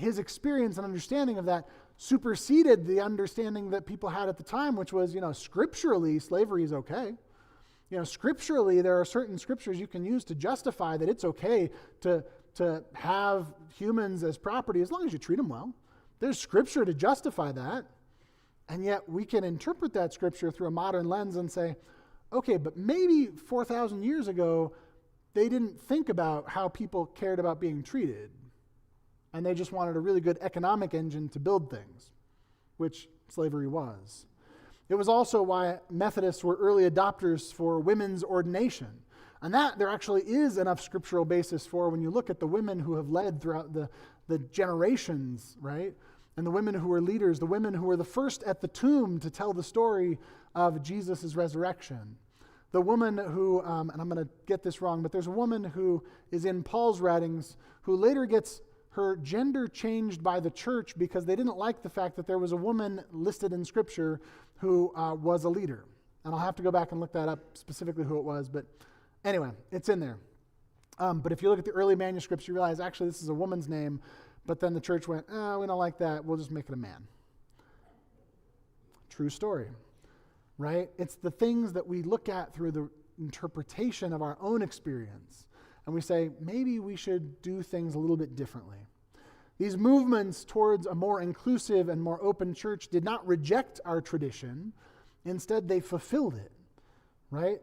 his experience and understanding of that superseded the understanding that people had at the time, which was, scripturally, slavery is okay. Scripturally, there are certain scriptures you can use to justify that it's okay to have humans as property as long as you treat them well. There's scripture to justify that. And yet we can interpret that scripture through a modern lens and say, okay, but maybe 4,000 years ago, they didn't think about how people cared about being treated. And they just wanted a really good economic engine to build things, which slavery was. It was also why Methodists were early adopters for women's ordination. And that there actually is enough scriptural basis for when you look at the women who have led throughout the generations, right? And the women who were leaders, the women who were the first at the tomb to tell the story of Jesus' resurrection. The woman who, and I'm going to get this wrong, but there's a woman who is in Paul's writings who later gets her gender changed by the church because they didn't like the fact that there was a woman listed in Scripture who was a leader. And I'll have to go back and look that up specifically who it was, but anyway, it's in there. But if you look at the early manuscripts, you realize actually this is a woman's name, but then the church went, we don't like that, we'll just make it a man. True story, right? It's the things that we look at through the interpretation of our own experience, and we say, maybe we should do things a little bit differently. These movements towards a more inclusive and more open church did not reject our tradition. Instead, they fulfilled it, right?